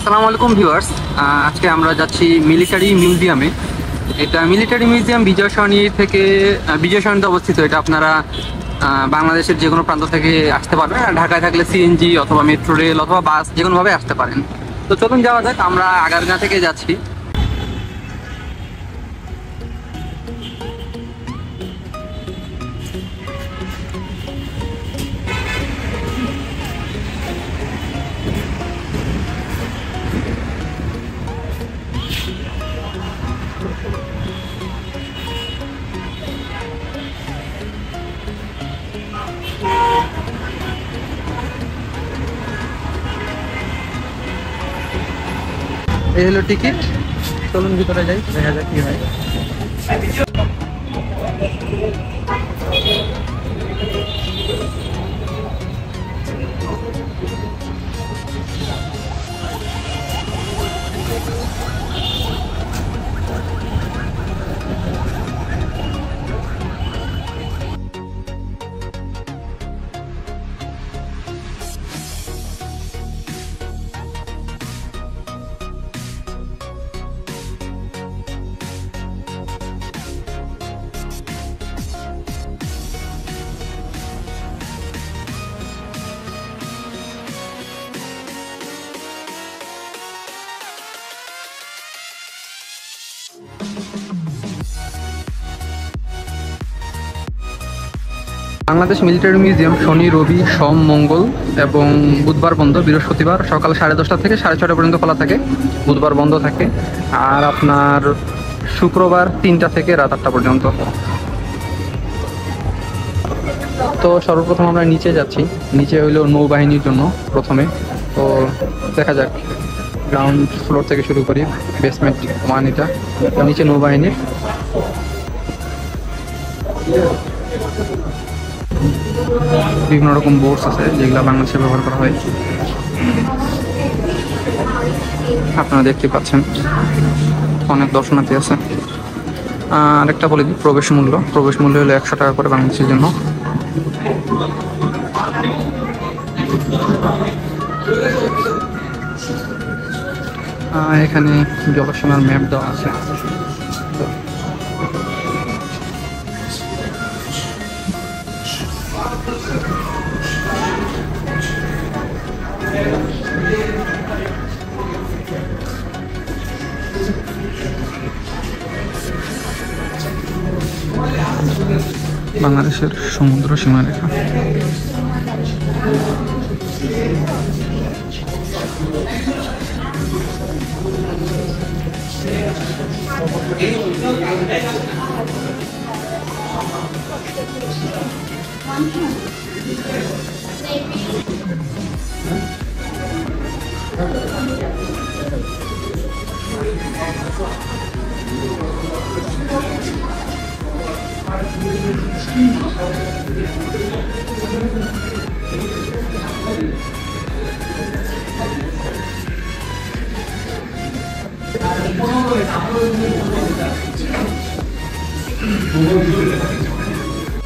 আসসালামু আলাইকুম ভিউয়ার্স। আজকে আমরা যাচ্ছি মিলিটারি মিউজিয়ামে। এটা মিলিটারি মিউজিয়াম বিজয় সরণিতে অবস্থিত। এটা আপনারা বাংলাদেশের যে কোনো প্রান্ত থেকে আসতে পারবেন। আর ঢাকায় থাকলে সিএনজি অথবা মেট্রো রেল অথবা বাস যে কোনোভাবে আসতে পারেন। তো চলুন যাওয়া যাক। আমরা আগারগাঁ থেকে যাচ্ছি। এই হলো টিকিট। চলুন ভিতরে যাই, দেখা যাক কি হয়। বাংলাদেশ মিলিটারি মিউজিয়াম শনি, রবি, সোম, মঙ্গল এবং বুধবার বন্ধ। বৃহস্পতিবার সকাল 10:30 থেকে 6:30 পর্যন্ত খোলা থাকে, বুধবার বন্ধ থাকে। আর আপনার শুক্রবার 3টা থেকে রাত 8টা পর্যন্ত। তো সর্বপ্রথম আমরা নিচে যাচ্ছি। নিচে হইলো নৌবাহিনীর জন্য প্রথমে। তো দেখা যাক, গ্রাউন্ড ফ্লোর থেকে শুরু করি, বেসমেন্ট এটা। নিচে নৌবাহিনীর বিভিন্ন রকম বোটস আছে যেগুলো বাংলাদেশে ব্যবহার করা হয়। আপনারা দেখতে পাচ্ছেন অনেক দর্শনার্থী আছে। আরেকটা বলে দিই, প্রবেশ মূল্য হলো 100 টাকা করে বাংলাদেশের জন্য। এখানে জলসীমার ম্যাপ দেওয়া আছে। বাংলাদেশের সমুদ্র সীমারেখা।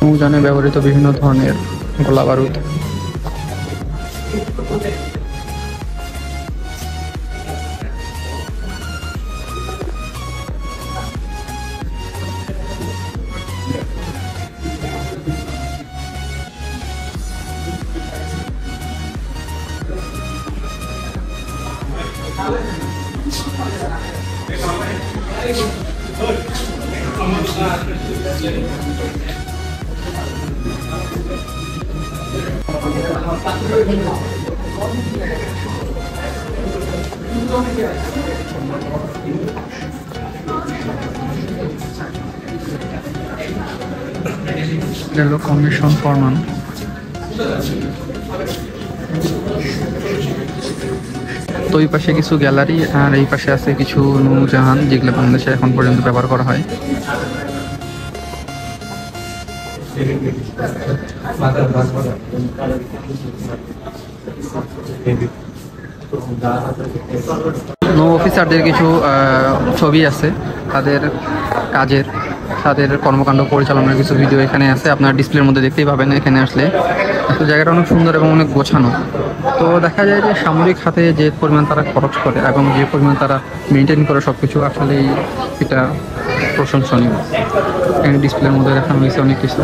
নৌযানে ব্যবহৃত বিভিন্ন ধরনের গোলা বারুদ। কমিশন ফরমান। তো এই পাশে কিছু গ্যালারি আর এই পাশে আছে কিছু নৌজাহান যেগুলো বাংলাদেশে এখন পর্যন্ত ব্যবহার করা হয়। নৌ অফিসারদের কিছু ছবি আছে তাদের কাজের। তাদের কর্মকাণ্ড পরিচালনার কিছু ভিডিও এখানে আছে, আপনার ডিসপ্লের মধ্যে দেখতেই পাবেন এখানে আসলে। তো জায়গাটা অনেক সুন্দর এবং অনেক গোছানো। তো দেখা যায় যে সামরিক খাতে যে পরিমাণ তারা খরচ করে এবং যে পরিমাণ তারা মেনটেন করে সব কিছু, আসলেই এটা প্রশংসনীয়। এখানে ডিসপ্লের মধ্যে দেখানো হয়েছে অনেক কিছু,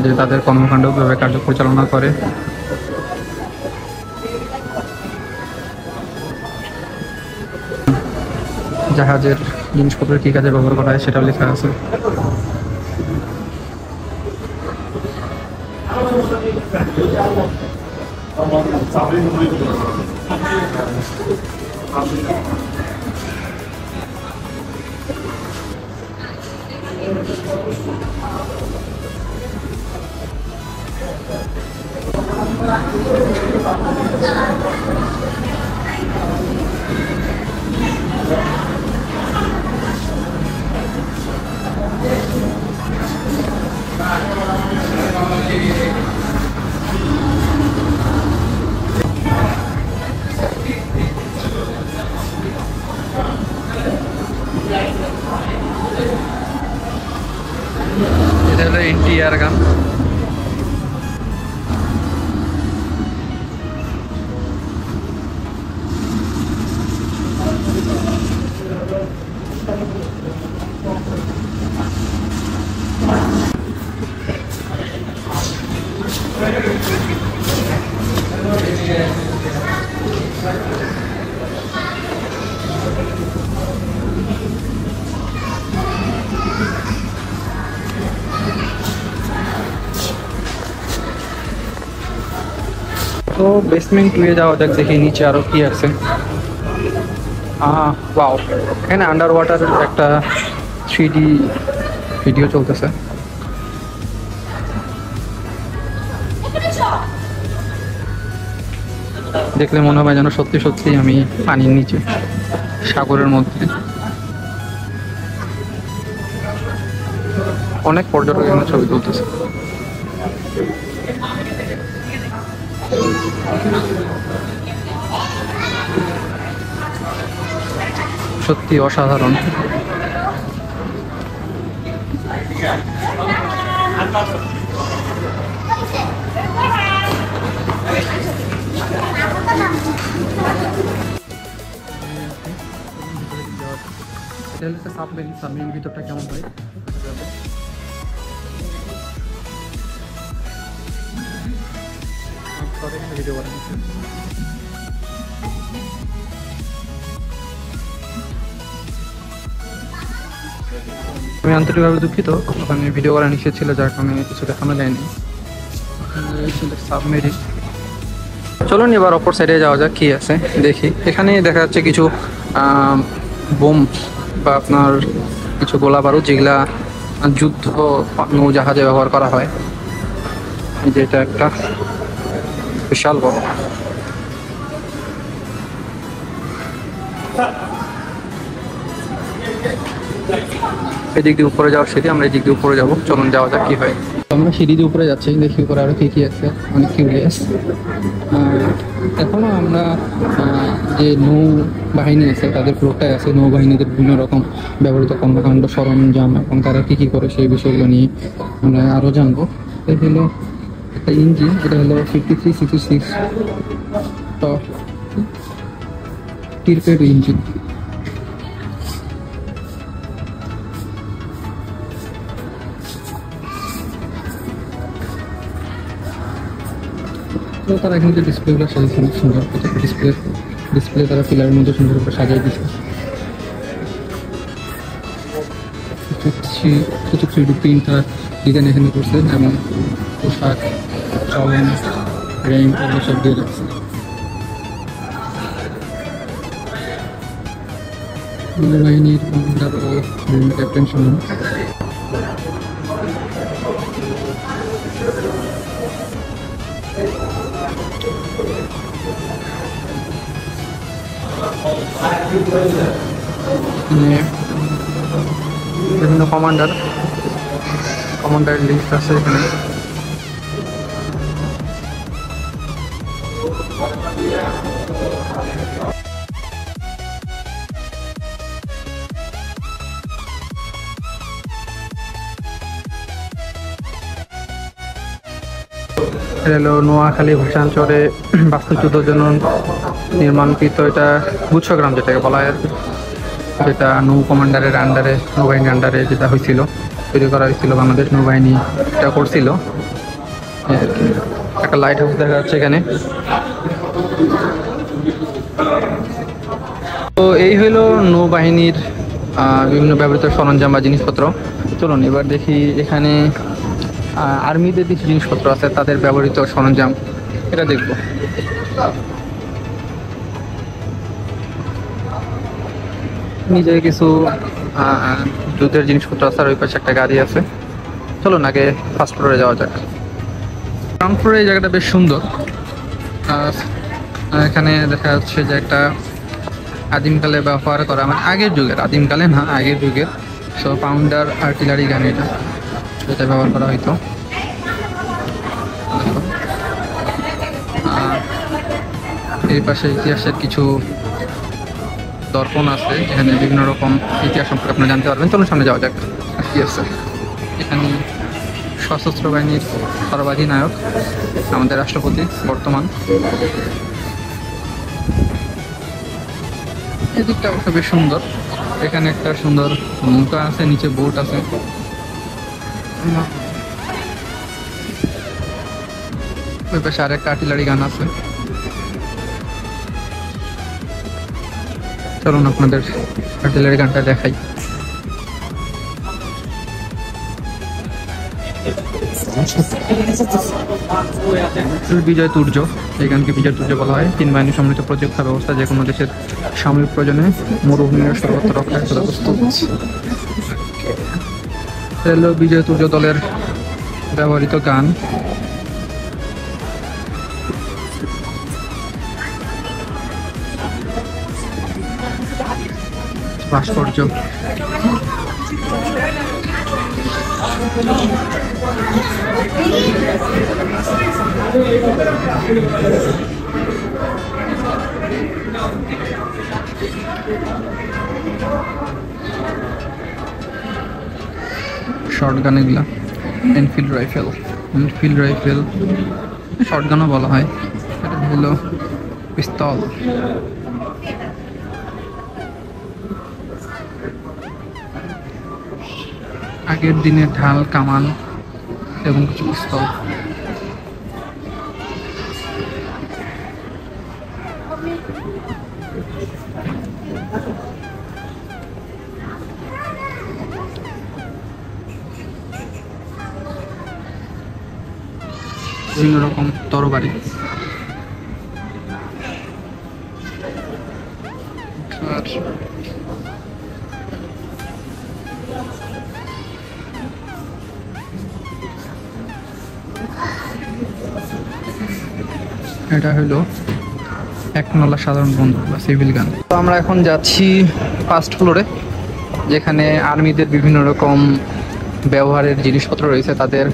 যে তাদের কর্মকাণ্ড কীভাবে কার্য পরিচালনা করে। জাহাজের জিনিসপত্র কী কাজে ব্যবহার করা হয় সেটাও লেখা আছে। এটা হলো এনটিআর গান। তো বেসমেন্ট টুয়ে যাওয়া যাক, দেখি নিচে আরো কি আছে। ওয়াও, এখানে আন্ডার ওয়াটার একটা 3D ভিডিও চলতেছে। দেখলে মনে হয় যেন সত্যি সত্যি আমি পানির নিচে, সাগরের মধ্যে। অনেক পর্যটক এখানে ছবি তুলতেছে। সত্যি অসাধারণ। এটা হচ্ছে সাবমেরিন। সাবমেরিন ভিতরটা কেমন হয় ভিডিও বানাচ্ছি। আমি আন্তরিকভাবে দুঃখিত, ওখানে ভিডিও করা নিষেধ ছিল, যার কারণে কিছু দেখানো যায়নি। সাবমেরিন। চলুন এবার অপর সাইডে যাওয়া যাক, কি আছে দেখি। এখানে দেখা যাচ্ছে কিছু বোম বা আপনার কিছু গোলা বারুদ, যেগুলা যুদ্ধ নৌজাহাজে ব্যবহার করা হয়। যেটা একটা বিশাল বড়। এদিক দিয়ে উপরে যাওয়ার সিঁড়ি, আমরা এদিক দিয়ে উপরে যাবো। চলুন যাওয়া যাক কি হয়। আমরা সিঁড়ি দিয়ে উপরে যাচ্ছি, দেখি উপরে আরো কি কি আছে। অনেক কিউরিয়াস। এখনো আমরা যে নৌ বাহিনী আছে তাদের পুরোটাই আছে। নৌবাহিনীদের বিভিন্ন রকম ব্যবহৃত কর্মকাণ্ড, সরঞ্জাম এবং তারা কি কি করে সেই বিষয়গুলো নিয়ে আমরা আরো জানবো। এটা হলো একটা ইঞ্জিন, এটা হলো 5366 টিরপেড ইঞ্জিন। তো তারা এখানে যে ডিসপ্লেগুলো সাজিয়েছে অনেক সুন্দর। ডিসপ্লে তারা পিলারের মধ্যে সুন্দর করে সাজিয়ে দিচ্ছে। কিছু 3D প্রিন্ট তারা ডিজাইন এখানে করছে এবং পোশাক, চলন, র্যাঙ্ক এগুলো সব দিয়ে রাখছে। নৌবাহিনীর কমান্ডার ও ক্যাপ্টেন সমান। বিভিন্ন কমান্ডার লিস্ট আছে এখানে। এটা হলো নোয়াখালী ভাষাঞ্চলে বাস্তুচ্যুতের জন্য নির্মাণকৃত, এটা গুচ্ছগ্রাম যেটাকে বলা হয় আর কি, যেটা নৌ কমান্ডারের আন্ডারে, নৌবাহিনীর আন্ডারে যেটা হয়েছিল, তৈরি করা হয়েছিল, বাংলাদেশ নৌবাহিনী এটা করছিল। একটা লাইট হাউস দেখা যাচ্ছে এখানে। তো এই হইলো নৌবাহিনীর বিভিন্ন ব্যবহৃত সরঞ্জাম বা জিনিসপত্র। চলুন এবার দেখি এখানে আর্মিদের কিছু জিনিসপত্র আছে, তাদের ব্যবহৃত সরঞ্জাম, এটা দেখব। নিজে কিছু যুদ্ধের জিনিসপত্র আছে, আর ওই পাশে একটা গাড়ি আছে। চলুন আগে ফার্স্ট ফ্লোরে যাওয়া যাক। গ্রাউন্ড ফ্লোরে এই জায়গাটা বেশ সুন্দর। এখানে দেখা যাচ্ছে যে একটা আদিমকালে ব্যবহার করা, মানে আগের যুগের, আদিমকালে না আগের যুগের, সো পাউন্ডার আর্টিলারি গান এটা ব্যবহার করা হইতো। এই পাশে ইতিহাসের কিছু দর্পণ আছে, যেখানে বিভিন্ন রকম ইতিহাস সম্পর্কে আপনারা জানতে পারবেন। চলুন সামনে যাওয়া যাক। কি আছে এখানে? সশস্ত্র বাহিনীর সর্বাধিনায়ক আমাদের রাষ্ট্রপতি বর্তমান। এদিকটা অবশ্য বেশ সুন্দর। এখানে একটা সুন্দর নৌকা আছে, নিচে বোট আছে। ওই পাশে আর একটা আর্টিলারি গান আছে। চলুন আপনাদের আর্টিলারি গানটা দেখাই। বিজয় তুর্য, এই গানকে বিজয় তুর্য বলা হয়। তিন বাহিনী সম্মিলিত প্রতিরক্ষা ব্যবস্থা যে কোনো দেশের সামরিক প্রয়োজনে মরুভূমির সর্বত্র রক্ষায় সদা প্রস্তুত। বিজয় তুর্য দলের ব্যবহৃত গান। ভাস্কর্য, শর্ট গান এগুলা। এনফিল্ড রাইফেল, শর্ট গানও বলা হয়। এটা হলো পিস্তল। আগের দিনের ঢাল, কামান এবং কিছু পিস্তল। বিভিন্ন রকম তরবারি। এটা হলো এক নলা সাধারণ বন্দুক বা সিভিল গান। তো আমরা এখন যাচ্ছি ফার্স্ট ফ্লোরে, যেখানে আর্মিদের বিভিন্ন রকম ব্যবহারের জিনিসপত্র রয়েছে, তাদের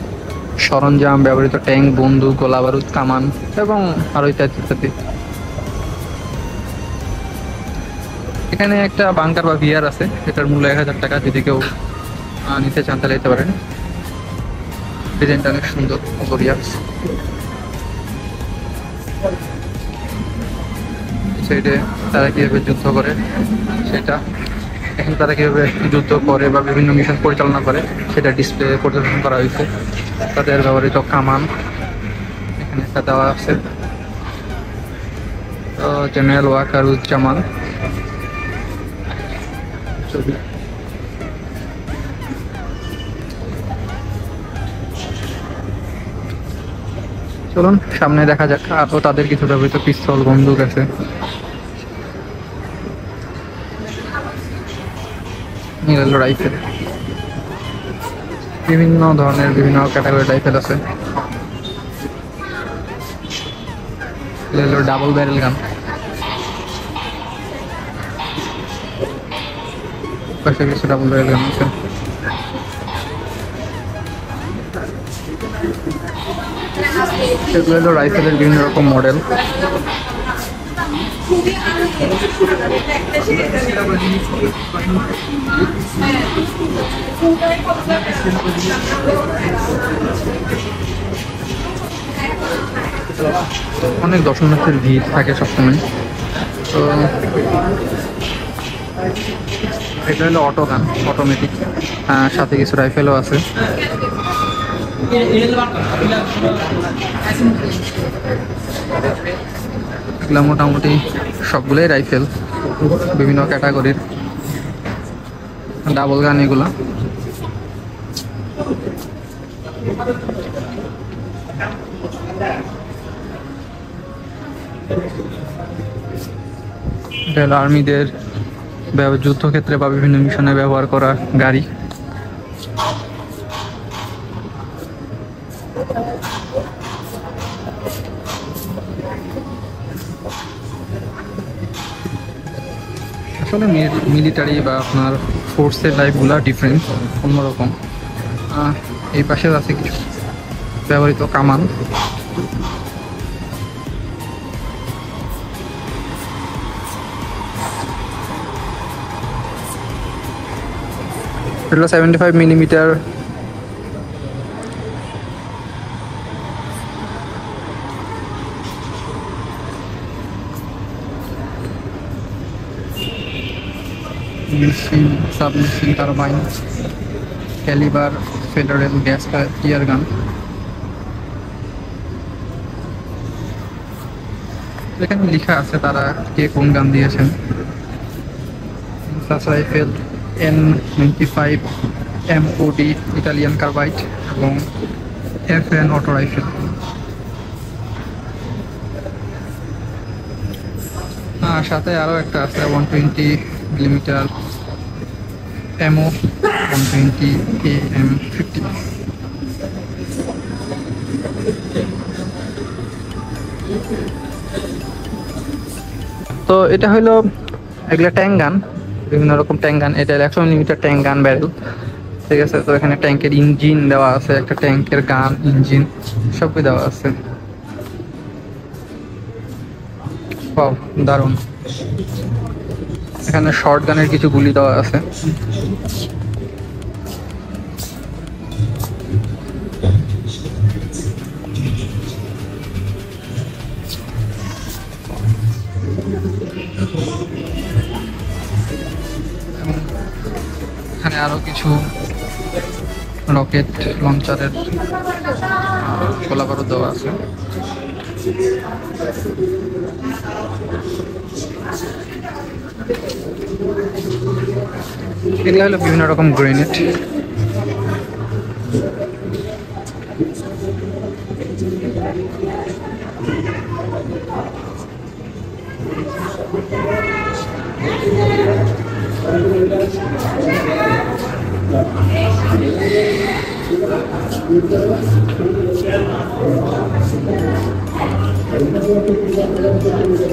সরঞ্জাম, ব্যবহৃত ট্যাঙ্ক, বন্দুক, গোলা বারুদ, কামান এবং আরো ইত্যাদি ইত্যাদি। এখানে একটা বাংকার বা ভিআর আছে, এটার মূল্য 1000 টাকা। যদি কেউ নিতে চান তাহলে নিতে পারেন। ডিজাইনটা অনেক সুন্দর, গরিয়াস। সাইডে তারা কিভাবে যুদ্ধ করে সেটা, এখন তারা কিভাবে যুদ্ধ করে বা বিভিন্ন মিশন পরিচালনা করে সেটা ডিসপ্লে প্রদর্শন করা হয়েছে। তাদের ব্যবহৃত কামান এখানে একটা দেওয়া আছে। জেনারেল ওয়াকারুজ্জামান ছবি। চলুন সামনে দেখা যাক। আরো তাদের কিছু ব্যবহৃত পিস্তল, বন্দুক আছে। রাইফেল, বিভিন্ন ধরনের বিভিন্ন ক্যাটাগরির রাইফেল আছে। ডাবল ব্যারেল গান, পাশে কিছু ডাবল ব্যারেল গান আছে। এগুলো হলো রাইফেলের বিভিন্ন রকম মডেল। অনেক দর্শনার্থীর ভিড় থাকে সবসময়। তো এটা হলো অটো গান, অটোমেটিক, সাথে কিছু রাইফেলও আছে। এগুলো মোটামুটি সবগুলোই রাইফেল, বিভিন্ন ক্যাটাগরির, ডাবল গান এগুলা। এটা হলো আর্মিদের যুদ্ধক্ষেত্রে বা বিভিন্ন মিশনে ব্যবহার করা গাড়ি। আসলে মিলিটারি বা আপনার ফোর্সের লাইফগুলো ডিফারেন্ট, অন্যরকম। এই পাশে আছে কিছু ব্যবহৃত কামান। এটা 75 millimetre submachine turbine, calibre, federal gas air gun. এখানে লেখা আছে তারা কে কোন গান দিয়েছেন। Rifle N95 MOD Italian carbide এবং FN অটো রাইফেল। সাথে আরও একটা আছে 120 মিলিমিটার এমও 120 AM50। তো এটা হলো এগুলা ট্যাঙ্ক গান, বিভিন্ন রকম ট্যাঙ্ক গান। এটা 100 মিলিমিটার ট্যাঙ্ক গান ব্যারেল, ঠিক আছে। তো এখানে ট্যাঙ্কের ইঞ্জিন দেওয়া আছে, একটা ট্যাঙ্কের গান, ইঞ্জিন সবই দেওয়া আছে। দারুণ। এখানে শর্ট গানের কিছু গুলি দেওয়া আছে। এখানে আরো কিছু রকেট লঞ্চারের গোলা বারুদ দেওয়া আছে। এগুলো হলো বিভিন্ন রকম গ্রেনেড।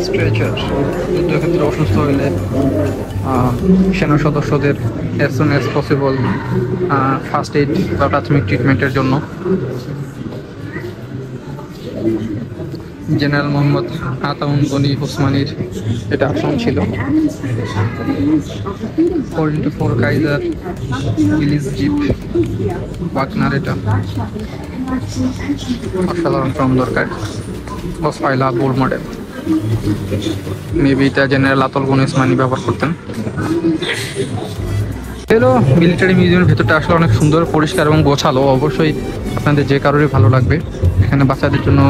স্ট্রেচার, যুদ্ধক্ষেত্রে অসুস্থ হইলে সেনা সদস্যদের as soon as possible first aid বা প্রাথমিক ট্রিটমেন্টের জন্য। জেনারেল মোহাম্মদ আতাউন গনি ওসমানীর এটা আসন ছিল। 4x4 কাইজার ইলিশ জিপ ওয়াগনার, এটা অসাধারণ কম দরকার। ওসফাইলা বোল্ড মডেল, মেবি এটা জেনারেল আতাউল গনি ওসমানী ব্যবহার করতেন। এলো মিলিটারি মিউজিয়ামের ভেতরটা আসলে অনেক সুন্দর, পরিষ্কার এবং গোছালো। অবশ্যই আপনাদের যে কারোরই ভালো লাগবে। এখানে বাচ্চাদের জন্য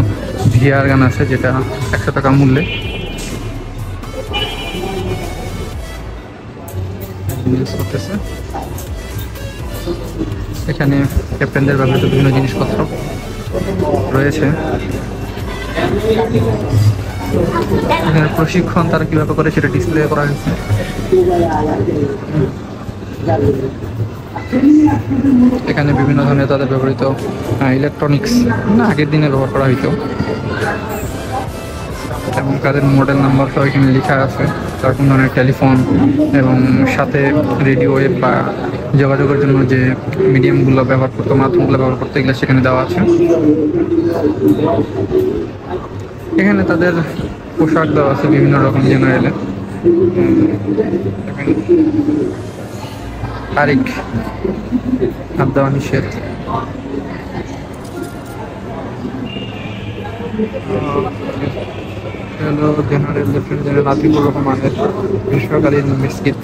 ভিআর গান আছে, যেটা 100 টাকা মূল্যে। এখানে ক্যাপ্টেনদের ব্যবহৃত বিভিন্ন জিনিসপত্র রয়েছে। এখানে প্রশিক্ষণ তারা কিভাবে করে সেটা ডিসপ্লে করা হয়েছে। এখানে বিভিন্ন ধরনের তাদের ব্যবহৃত ইলেকট্রনিক্স আগের দিনে ব্যবহার করা হইতো, এবং তাদের মডেল নাম্বার সব এখানে লেখা আছে। তার কোন ধরনের টেলিফোন এবং সাথে রেডিও ওয়েভ বা যোগাযোগের জন্য যে মিডিয়ামগুলো ব্যবহার করতো, মাধ্যমগুলো ব্যবহার করতো, এগুলো সেখানে দেওয়া আছে। এখানে তাদের পোশাক দেওয়া আছে বিভিন্ন রকম জেনারেলের। তারিখ হাত দেওয়া নিষেধ। হলো জেনারেল লেফটেন্যান্ট জেনারেল আতিকুর রহমানের গ্রীষ্মকালীন বিস্কিট।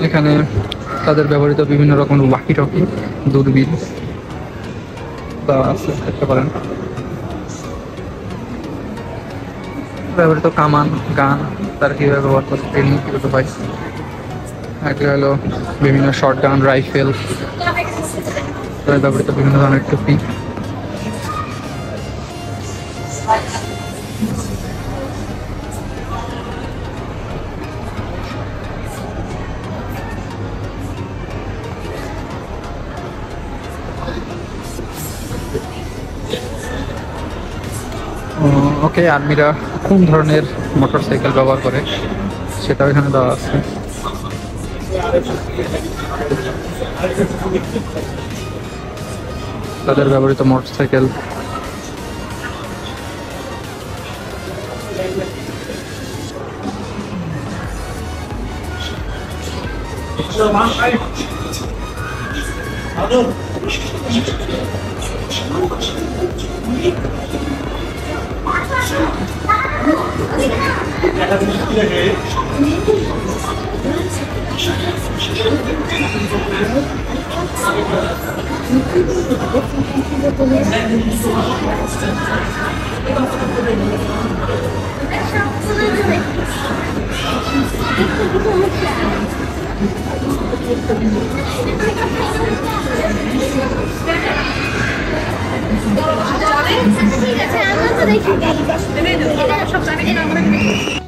এখানে তাদের ব্যবহৃত বিভিন্ন রকম ওয়াকি টকি, দূরবীন তা আছে দেখতে পারেন, ব্যবহৃত কামান, গান তারা কীভাবে ব্যবহার করে, ট্রেনিং কীভাবে হয়। এটা হলো বিভিন্ন শর্ট গান, রাইফেল, ব্যবহৃত বিভিন্ন ধরনের টুপি। ওকে, আর্মিরা কোন ধরনের মোটরসাইকেল ব্যবহার করে সেটাও এখানে দেওয়া আছে। তাদের ব্যবহৃত মোটরসাইকেল,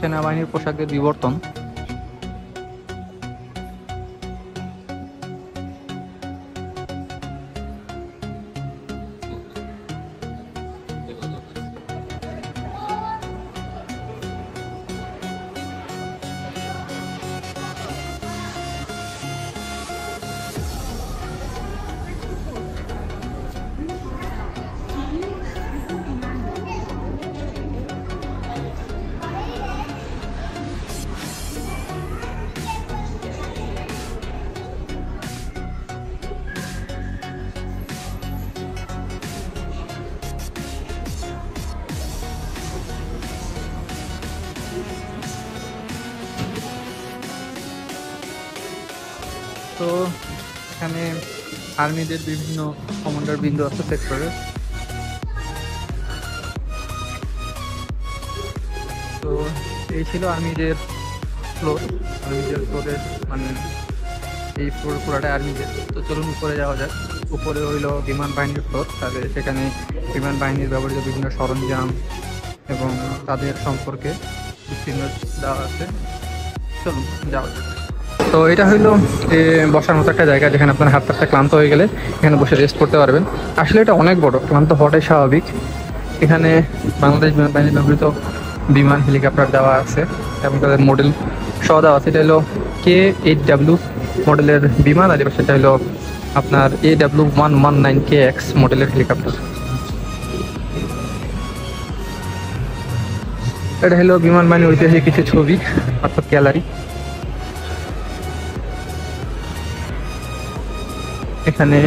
সেনাবাহিনীর পোশাকের বিবর্তন। তো এখানে আর্মিদের বিভিন্ন কমান্ডার বিন্দু আছে সেক্টরে। তো এই ছিল আর্মিদের ফ্লোর, আর্মিদের ফ্লোরের মানে এই ফ্লোর পুরাটা আর্মিদের। তো চলুন উপরে যাওয়া যায়। উপরে হইল বিমান বাহিনীর ফ্লোর, তাদের সেখানে বিমান বাহিনীর ব্যবহৃত বিভিন্ন সরঞ্জাম এবং তাদের সম্পর্কে বিচ্ছিন্ন দেওয়া আছে। চলুন যাওয়া যায়। তো এটা হইলো বসার মতো একটা জায়গা, যেখানে আপনার হাত পাটা ক্লান্ত হয়ে গেলে এখানে বসে রেস্ট করতে পারবেন। আসলে এটা অনেক বড়, ক্লান্ত হওয়াটাই স্বাভাবিক। এখানে বাংলাদেশ বিমান বাহিনীর ব্যবহৃত বিমান, হেলিকপ্টার দেওয়া আছে এবং তাদের মডেল সহ দেওয়া আছে। এটা হলো K8W মডেলের বিমান, আর সেটা হলো আপনার AW119KX মডেলের হেলিকপ্টার। এটা হলো বিমান বাহিনীর ঐতিহাসিক কিছু ছবি, অর্থাৎ গ্যালারি। এখানে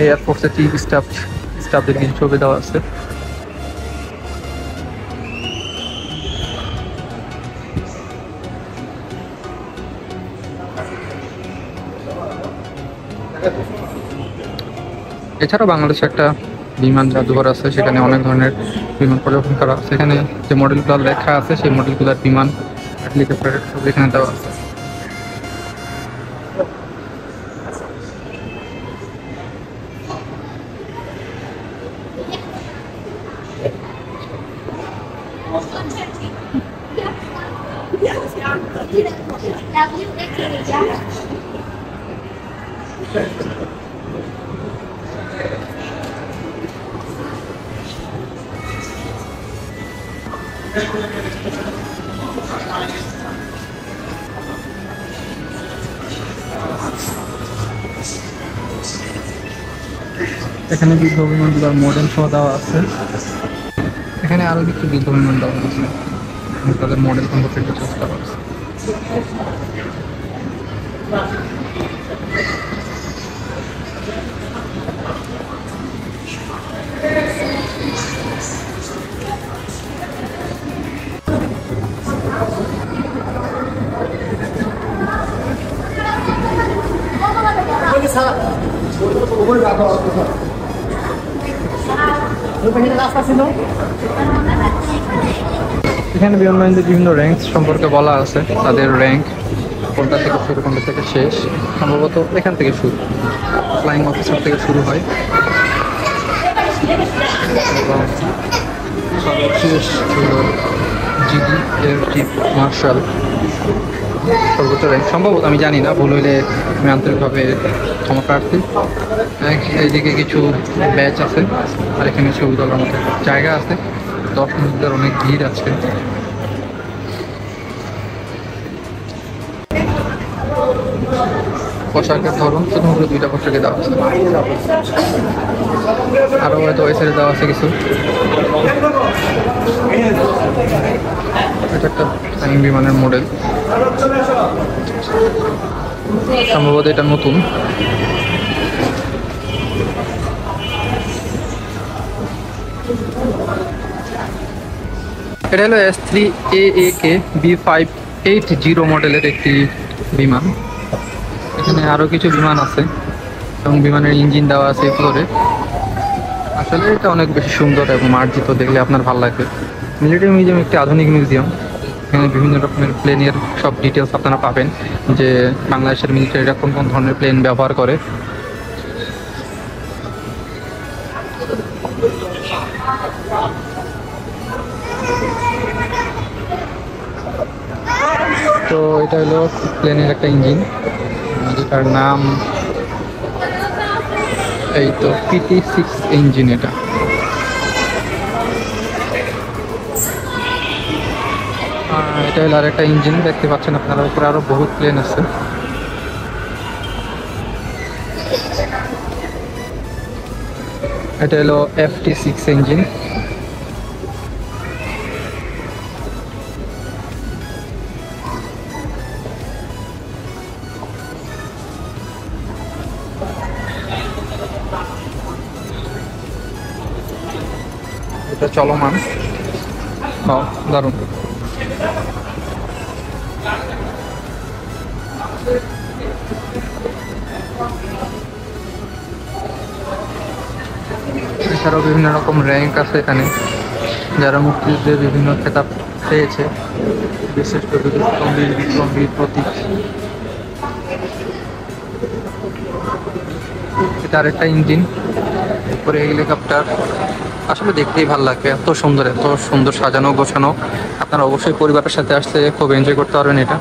এয়ারফোর্সের চিফ স্টাফদের কিছু ছবি দেওয়া আছে। এছাড়াও বাংলাদেশে একটা বিমান জাদুঘর আছে, সেখানে অনেক ধরনের বিমান পর্যবেক্ষণ করা আছে। সেখানে যে মডেলগুলো লেখা আছে সেই মডেলগুলোর বিমান হেলিকপ্টারের ছবি এখানে দেওয়া আছে। এখানে যুদ্ধ বিমানগুলোর মডেল সহ দেওয়া আছে। এখানে আরও কিছু যুদ্ধ বিমান দেওয়া আছে, তাদের মডেল সম্পর্কে একটু চেষ্টা করছে। এখানে বিমান বাহিনীর বিভিন্ন র্যাঙ্ক সম্পর্কে বলা আছে, তাদের র্যাঙ্ক কোনটা থেকে শুরু কোনটা থেকে শেষ, সম্ভবত এখান থেকে শুরু, ফ্লাইং অফিসার থেকে শুরু হয় এবং সর্বশেষ হলো জিডি এর চিফ মার্শাল, সর্বোচ্চ র্যাঙ্ক সম্ভবত, আমি জানি না, ভুল হইলে আমি আন্তরিকভাবে ক্ষমা প্রার্থী। এইদিকে কিছু ব্যাচ আছে আর এখানে ছবি তোলার মতো জায়গা আছে, দর্শকদের অনেক ভিড় আছে। পোশাকের ধরন শুধুমাত্র দুইটা পোশাকে দেওয়া আছে, আরও হয়তো ওই সাইডে দেওয়া আছে কিছু। এটা একটা ফ্লাইং বিমানের মডেল, সম্ভবত এটা নতুন। এটা হলো S3AAK B580 মডেলের একটি বিমান। এখানে আরও কিছু বিমান আছে এবং বিমানের ইঞ্জিন দেওয়া আছে ফ্লোরে। আসলে এটা অনেক বেশি সুন্দর এবং মার্জিত, দেখলে আপনার ভালো লাগবে। মিলিটারি মিউজিয়াম একটি আধুনিক মিউজিয়াম, এখানে বিভিন্ন রকমের প্লেনের সব ডিটেলস আপনারা পাবেন, যে বাংলাদেশের মিলিটারিরা কোন কোন ধরনের প্লেন ব্যবহার করে। তো এটা হলো প্লেনের একটা ইঞ্জিন, যেটার নাম এই তো PT6 ইঞ্জিন। এটা এটা হলো আর একটা ইঞ্জিন, দেখতে পাচ্ছেন আপনারা, উপরে আরো বহুত প্লেন আছে। এটা হলো FT6 ইঞ্জিন। এটা চলমান, দারুণ। এছাড়াও বিভিন্ন রকম র্যাঙ্ক আছে এখানে, যারা মুক্তিযুদ্ধে বিভিন্ন খেতাব পেয়েছে, বিশিষ্ট বীর বিক্রম, বীর প্রতীক। এটা আরেকটা ইঞ্জিন, উপরে হেলিকপ্টার। আসলে দেখতেই ভালো লাগবে, এত সুন্দর সাজানো গোছানো। আপনারা অবশ্যই পরিবারের সাথে আসতে খুব এনজয় করতে পারবেন। এটা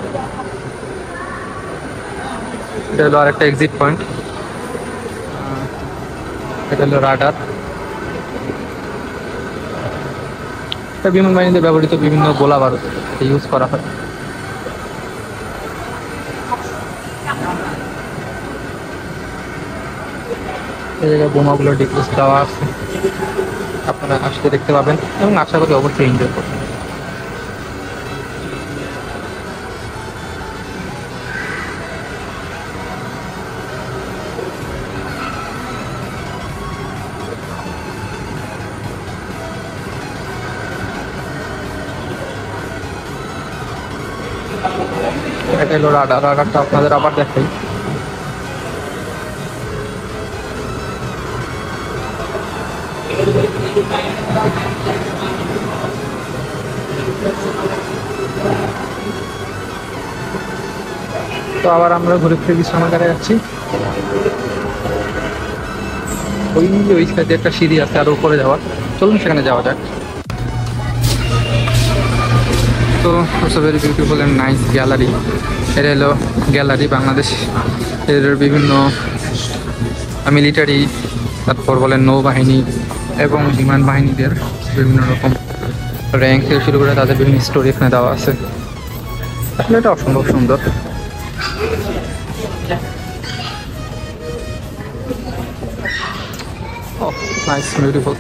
হলো আরেকটা এক্সিট পয়েন্ট। এটা হলো রাডার। এটা বিমান বাহিনীতে ব্যবহৃত বিভিন্ন গোলা বারুদ ইউজ করা হয়। এই জায়গায় বোমাগুলোর ডিটেলস দেওয়া আছে, আপনারা আসতে দেখতে পাবেন এবং আশা করি অবশ্যই এনজয় করবেন। এটা হলো রাডারটা আপনাদের আবার দেখাই। তো আবার আমরা ঘুরে ফিরে বিশ্রামাগারে যাচ্ছি। ওই সাইডে একটা সিঁড়ি আছে আর উপরে যাওয়ার, চলুন সেখানে যাওয়া যাক। তো it's very beautiful and nice gallery. এটা হলো গ্যালারি বাংলাদেশ এর বিভিন্ন মিলিটারি, তারপর বলেন নৌবাহিনী এবং বিমান বাহিনীদের বিভিন্ন রকম র্যাঙ্ক থেকে শুরু করে তাদের বিভিন্ন স্টোরি এখানে দেওয়া আছে। আসলে এটা অসম্ভব সুন্দর। Nice, beautiful.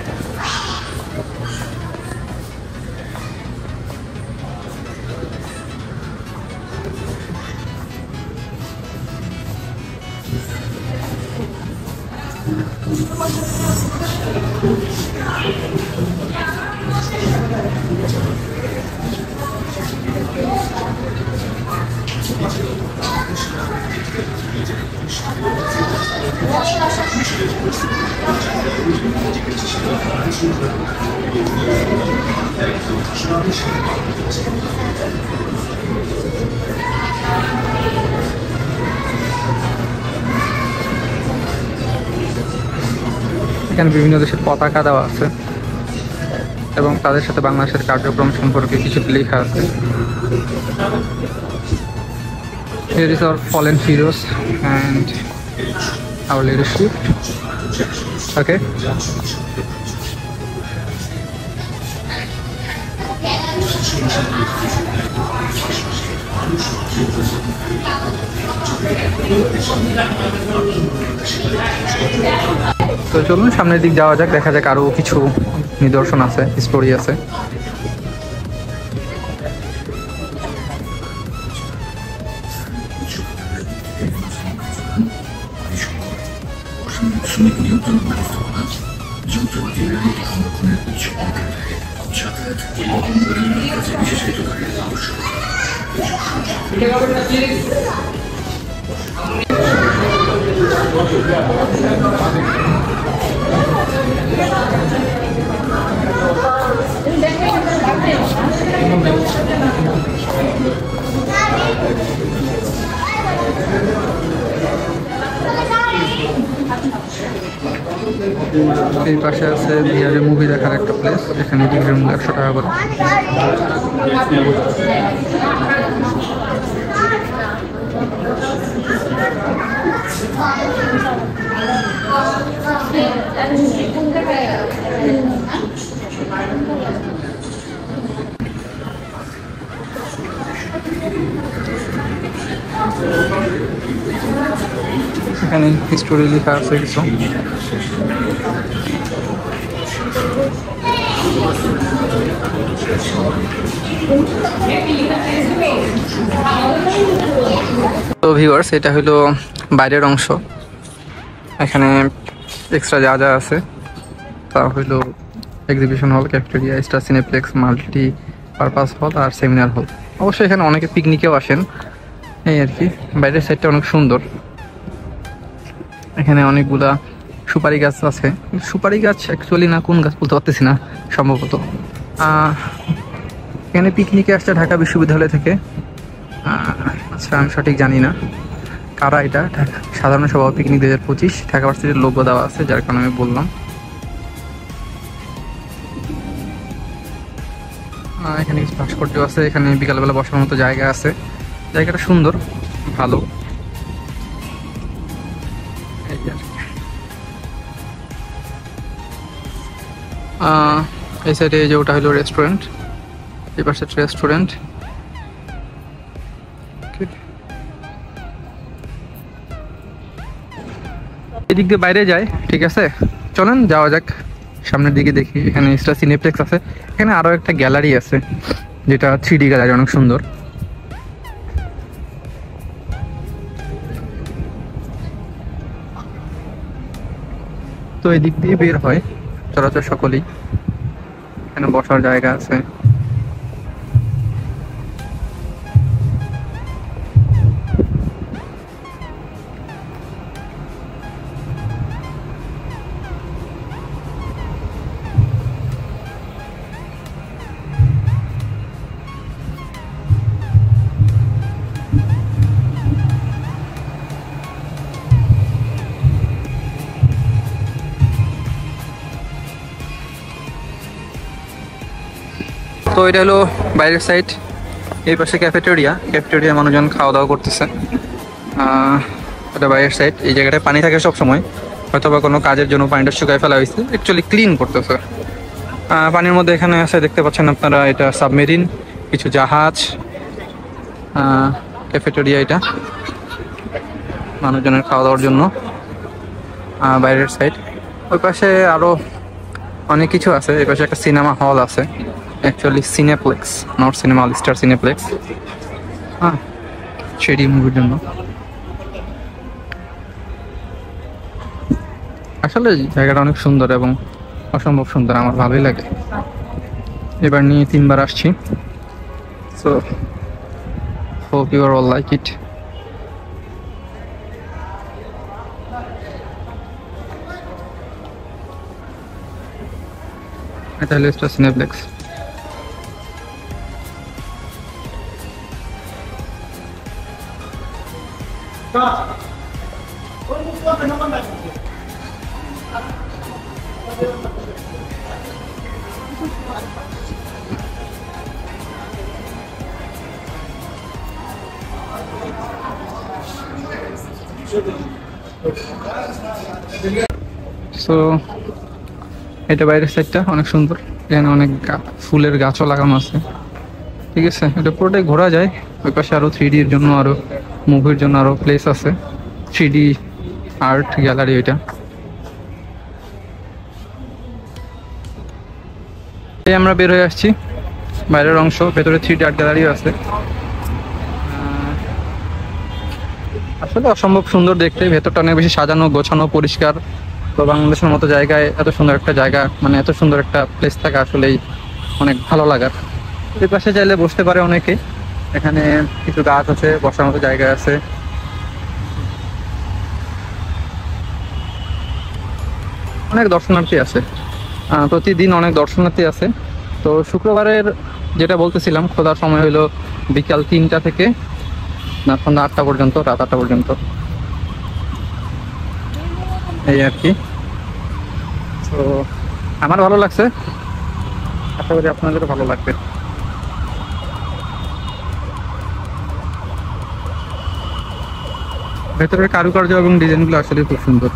এখানে বিভিন্ন দেশের পতাকা দেওয়া আছে এবং তাদের সাথে বাংলাদেশের কার্যক্রম সম্পর্কে কিছু লেখা আছে। Here is our fallen heroes and our leadership. Okay. তো চলুন সামনের দিক যাওয়া যাক, দেখা যাক আরো কিছু নিদর্শন আছে, স্টোরি আছে। এই পাশে আছে বিহারে মুভি দেখার একটা প্লেস, এখানে টিকিটের মূল্য 100 টাকা করে। এখানে হিস্টোরি লেখা আছে কিছু। তো ভিউয়ার্স, এটা হলো বাইরের অংশ। এখানে এক্সট্রা যা যা আছে তা হলো এক্সিবিশন হল, cafeteria, star cineplex, multi purpose হল আর সেমিনার হল। অবশ্যই এখানে অনেকে পিকনিকেও আসেন, এই আর কি। বাইরের সাইডটা অনেক সুন্দর। এখানে অনেকগুলা সুপারি গাছ আছে। সুপারি গাছ অ্যাকচুয়ালি না কোন গাছ বলতে পারতেছি না, সম্ভবত। এখানে পিকনিকে আসছে ঢাকা বিশ্ববিদ্যালয় থেকে। আচ্ছা, আমি সঠিক জানি না কারা এটা। সাধারণ সভা পিকনিক 2025 ঢাকা ভার্সিটির লোগো দেওয়া আছে, যার কারণে আমি বললাম। এখানে ভাস্কর্য আছে, এখানে বিকালবেলা বসার মতো জায়গা আছে। জায়গাটা সুন্দর, ভালো। এই সাইডে যে ওটা হলো রেস্টুরেন্ট, এই পাশে রেস্টুরেন্ট। এদিক দিয়ে বাইরে যায়, ঠিক আছে। চলেন যাওয়া যাক সামনের দিকে, দেখি। এখানে স্টার সিনেপ্লেক্স আছে, এখানে আরো একটা গ্যালারি আছে যেটা 3D গ্যালারি, অনেক সুন্দর। তো এই দিক দিয়ে বের হয় চলাচল সকলেই। এখানে বসার জায়গা আছে। তো এটা হলো বাইরের সাইড। এই পাশে ক্যাফেটেরিয়া, ক্যাফেটেরিয়া মানুষজন খাওয়া দাওয়া করতেছে। এটা বাইরের সাইড। এই জায়গাটায় পানি থাকে সব সময়, হয়তো বা কোনো কাজের জন্য পানিটা শুকায় ফেলা হয়েছে, অ্যাকচুয়ালি ক্লিন করতেছে। পানির মধ্যে এখানে আছে, দেখতে পাচ্ছেন আপনারা, এটা সাবমেরিন, কিছু জাহাজ। ক্যাফেটেরিয়া এটা মানুষজনের খাওয়া দাওয়ার জন্য। বাইরের সাইড ওই পাশে আরো অনেক কিছু আছে। এই পাশে একটা সিনেমা হল আছে, actually cineplex, not cinema hall, star cineplex. সেটি মুভির জন্য। আসলে জায়গাটা অনেক সুন্দর এবং অসম্ভব সুন্দর, আমার ভালোই লাগে। এবার নিয়ে 3 বার আসছি। So hope you all like it. এটা হলো স্টার সিনেপ্লেক্স। সো এটা বাইরের সাইডটা অনেক সুন্দর, এখানে অনেক ফুলের গাছও লাগানো আছে, ঠিক আছে। এটা পুরোটাই ঘোরা যায়। ওই পাশে আরো 3D এর জন্য আরো মুভির জন্য আরো প্লেস আছে, 3D আর্ট গ্যালারি। এটা এই আমরা বের হয়ে আসছি বাইরের অংশ, ভেতরে 3D আর্ট গ্যালারিও আছে। আসলে অসম্ভব সুন্দর দেখতে, ভেতরটা অনেক বেশি সাজানো গোছানো পরিষ্কার। তো বাংলাদেশের মতো জায়গায় এত সুন্দর একটা জায়গা, মানে এত সুন্দর একটা প্লেস থাকা আসলেই অনেক ভালো লাগার। এই পাশে চাইলে বসতে পারে অনেকে, এখানে কিছু গাছ আছে, বসার মতো জায়গা আছে। অনেক দর্শনার্থী আছে, প্রতিদিন অনেক দর্শনার্থী আছে। তো শুক্রবারের যেটা বলতেছিলাম, খোলার সময় হলো বিকাল 3টা থেকে সন্ধ্যা 8টা পর্যন্ত, রাত 8টা পর্যন্ত, এই আর কি। তো আমার ভালো লাগছে, আশা করি আপনাদেরও ভালো লাগবে। ভেতরের কারুকার্য এবং ডিজাইনগুলো আসলে খুব সুন্দর।